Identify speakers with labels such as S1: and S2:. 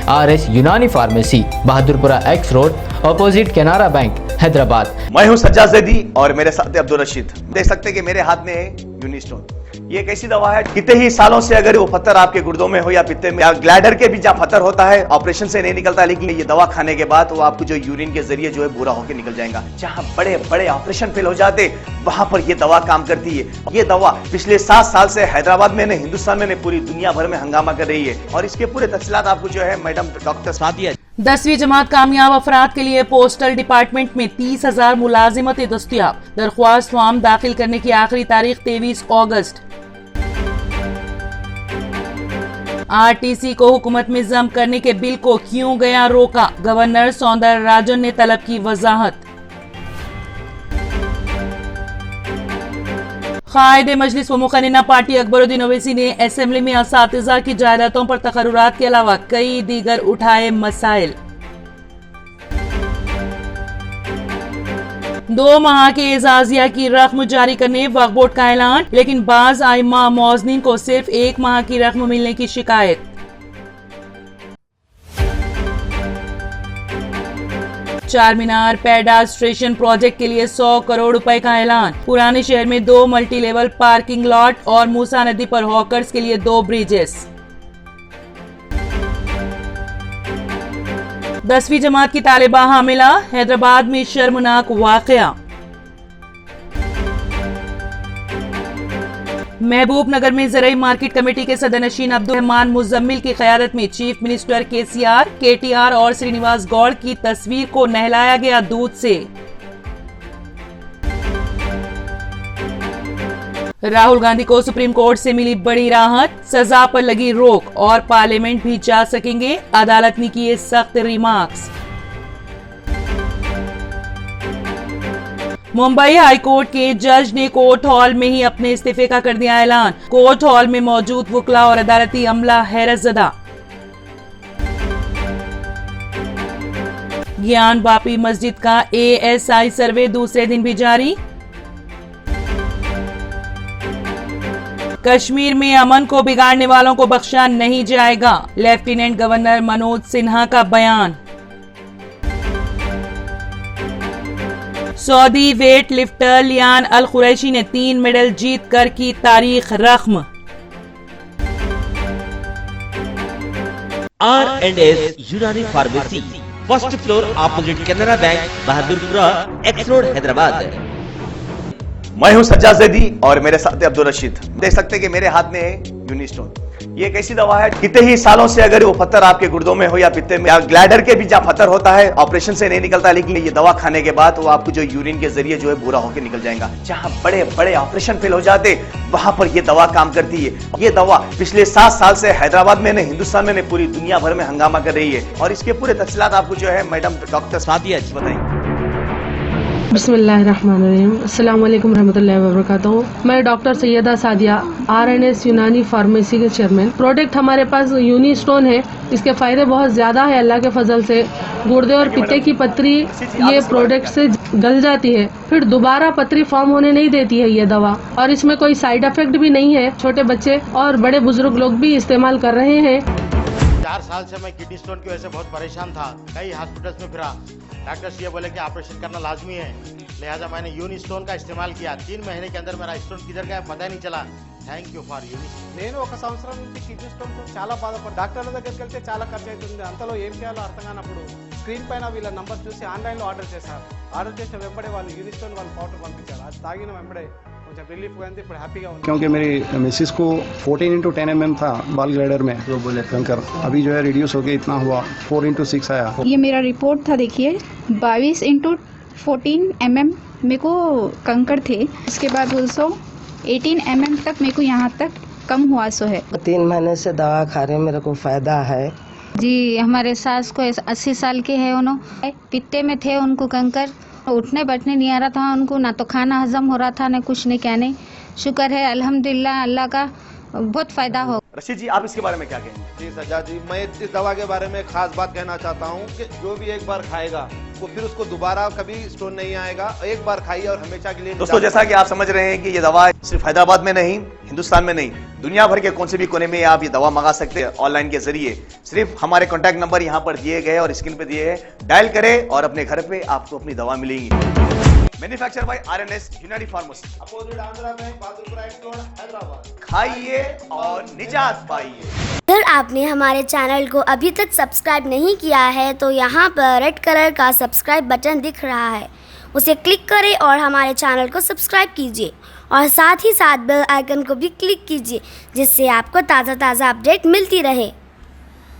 S1: RS यूनानी pharmacy, Bahadurpura X road, opposite Canara bank, Hyderabad.
S2: मैं हूं सज्जाद ज़ैदी और मेरे साथ है अब्दुल रशीद। देख सकते हैं कि मेरे हाथ में है यूनिस्टोन। ये एक ऐसी दवा है, कितने ही सालों से अगर वो पत्थर आपके गुर्दों में हो या पित्ते में या ग्लैडर के भी जहाँ पत्थर होता है, ऑपरेशन से नहीं निकलता, लेकिन ये दवा खाने के बाद वो आपको जो यूरिन के जरिए जो है बुरा होकर निकल जाएगा। जहाँ बड़े बड़े ऑपरेशन फेल हो जाते वहां पर ये दवा काम करती है। ये दवा पिछले 7 साल से हैदराबाद में नहीं, हिंदुस्तान में नहीं, पूरी दुनिया भर में हंगामा कर रही है। और इसके पूरे तफसीलात आपको जो है मैडम डॉक्टर सादिया।
S3: 10वीं जमात कामयाब अफराद के लिए पोस्टल डिपार्टमेंट में 30,000 मुलाजिमतें दस्तयाब। दरख्वास्त फॉर्म दाखिल करने की आखिरी तारीख 23 अगस्त। RTC को हुकूमत में जम करने के बिल को क्यों गया रोका, गवर्नर सौंदर राजन ने तलब की वजाहत। कायदे मजलिस व मुखन्ना पार्टी अकबरुद्दीन ओवैसी ने असेंबली में असातिज़ा की जायदादों पर तकर्रुरात के अलावा कई दीगर उठाए मसाइल। 2 माह के एजाजिया की रकम जारी करने वक्फ बोर्ड का ऐलान, लेकिन बाज आइमा मौज़नीन को सिर्फ 1 माह की रकम मिलने की शिकायत। चार मीनार पेडास्ट्रेशन प्रोजेक्ट के लिए 100 करोड़ रुपए का ऐलान। पुराने शहर में 2 मल्टी लेवल पार्किंग लॉट और मूसा नदी पर हॉकर्स के लिए 2 ब्रिजेस। 10वीं जमात की तालिबा हामिला, हैदराबाद में शर्मनाक वाकया। महबूब नगर में ज़राई मार्केट कमेटी के सदरनशीन अब्दुल रहमान मुजम्मिल की क़यादत में चीफ मिनिस्टर KCR, KTR और श्रीनिवास गौड़ की तस्वीर को नहलाया गया दूध से। राहुल गांधी को सुप्रीम कोर्ट से मिली बड़ी राहत, सजा पर लगी रोक और पार्लियामेंट भी जा सकेंगे, अदालत ने किए सख्त रिमार्क्स। मुंबई हाई कोर्ट के जज ने कोर्ट हॉल में ही अपने इस्तीफे का कर दिया ऐलान। कोर्ट हॉल में मौजूद वकला और अदालती अमला हैरत ज़दा। ज्ञान बापी मस्जिद का ASI सर्वे दूसरे दिन भी जारी। कश्मीर में अमन को बिगाड़ने वालों को बख्शा नहीं जाएगा, लेफ्टिनेंट गवर्नर मनोज सिन्हा का बयान। सऊदी वेट लिफ्टर लियान अल कुरैशी ने 3 मेडल जीत कर की तारीख रकम।
S4: R&S यूनानी pharmacy, first floor opposite Canara bank, Bahadurpura X road, Hyderabad.
S2: मैं हूं सज्जाद ज़ैदी और मेरे साथ है अब्दुल रशीद। देख सकते हैं कि मेरे हाथ में है यूनिस्टोन। ये एक ऐसी दवा है, कितने ही सालों से अगर वो पत्थर आपके गुर्दों में हो या पित्ते में या ग्लैडर के भी जहाँ पत्थर होता है, ऑपरेशन से नहीं निकलता, लेकिन ये दवा खाने के बाद वो आपको जो यूरिन के जरिए जो है बुरा होकर निकल जाएगा। जहाँ बड़े बड़े ऑपरेशन फेल हो जाते वहां पर ये दवा काम करती है। ये दवा पिछले 7 साल से हैदराबाद में नहीं, हिंदुस्तान में नहीं, पूरी दुनिया भर में हंगामा कर रही है। और इसके पूरे तफसीलात आपको जो है मैडम डॉक्टर सादिया बताएंगे।
S5: बिस्मिल्लाहिर्रहमानिर्रहीम, अस्सलाम वालेकुम रहमतुल्लाहि व बरकातहू। मैं डॉक्टर सैयदा सादिया, R&S यूनानी फार्मेसी के चेयरमैन। प्रोडक्ट हमारे पास यूनिस्टोन है। इसके फायदे बहुत ज्यादा है अल्लाह के फजल से। गुर्दे और पित्ते की पथरी ये प्रोडक्ट से गल जाती है, फिर दोबारा पथरी फॉर्म होने नहीं देती है ये दवा। और इसमें कोई साइड इफेक्ट भी नहीं है। छोटे बच्चे और बड़े बुजुर्ग लोग भी इस्तेमाल कर रहे हैं।
S6: 4 साल से मैं किडनी स्टोन की वजह से बहुत परेशान था। कई हॉस्पिटल्स में फिरा, डॉक्टर्स ये बोले कि ऑपरेशन करना लाजमी है, लिहाजा मैंने यूनिस्टोन का इस्तेमाल किया। 3 महीने के अंदर मेरा स्टोन किधर गया पता ही नहीं चला। Thank you for Unistone.
S7: నేను 1 సంవత్సరం నుంచి కిడ్నీ స్టోన్తో చాలా బాధపడ్డా. డాక్టర్ల దగ్గరికి వెళ్తే చాలా ఖర్చు అవుతుంది. అంతలో ఏం చేయాలో అర్థం కానప్పుడు స్క్రీన్ పైన వీళ్ళ నంబర్ చూసి ఆన్లైన్లో ఆర్డర్ చేశారు. ఆర్డర్ చేసిన వెంబడే వాళ్ళు యూనిస్టోన్ వాళ్ళు పౌడర్ పంపించారు. అది తాగిన వెంబడే కొంచెం రిలీఫ్ అయింది. ఇప్పుడు హ్యాపీగా ఉంది.
S8: क्योंकि मेरी मिसिस को 14x10 mm था बाल ग्लाइडर में, तो बोले कंकर अभी जो है रिड्यूस हो गया, इतना हुआ 4x6 आया।
S9: ये मेरा रिपोर्ट था, देखिए 22x14 mm मेरे को कंकर थे। उसके बाद 18 mm तक मेरे को यहाँ तक कम हुआ सो है।
S10: 3 महीने से दवा खा रहे, मेरे को फायदा है
S9: जी। हमारे सास को 80 साल के है, उन्होंने पित्ते में थे, उनको कंकर, उठने बैठने नहीं आ रहा था उनको, ना तो खाना हजम हो रहा था, ना कुछ नहीं कहने। शुक्र है अल्हम्दुलिल्लाह अल्लाह का, बहुत फायदा हो।
S2: रशीद जी, आप इसके बारे में क्या कहेंगे?
S11: जी सज्जा जी, मैं इस दवा के बारे में खास बात कहना चाहता हूँ कि जो भी एक बार खाएगा वो फिर उसको दोबारा कभी स्टोन नहीं आएगा। एक बार खाइए और हमेशा के लिए।
S2: दोस्तों, जैसा कि आप समझ रहे हैं कि ये दवा सिर्फ हैदराबाद में नहीं, हिंदुस्तान में नहीं, दुनिया भर के कौन से भी कोने में आप ये दवा मंगा सकते हैं ऑनलाइन के जरिए। सिर्फ हमारे कॉन्टैक्ट नंबर यहाँ पर दिए गए और स्क्रीन पे दिए हैं, डायल करें और अपने घर पे आपको अपनी दवा मिलेगी। मैन्युफैक्चर बाय आरएनएस यूनानी pharmacy,
S6: opposite Andhra bank, Bahadurpura x road, Hyderabad.
S2: खाइए और निजात पाइए।
S12: अगर आपने हमारे चैनल को अभी तक सब्सक्राइब नहीं किया है तो यहाँ पर रेड कलर का सब्सक्राइब बटन दिख रहा है, उसे क्लिक करें और हमारे चैनल को सब्सक्राइब कीजिए और साथ ही साथ बेल आइकन को भी क्लिक कीजिए, जिससे आपको ताज़ा अपडेट मिलती रहे।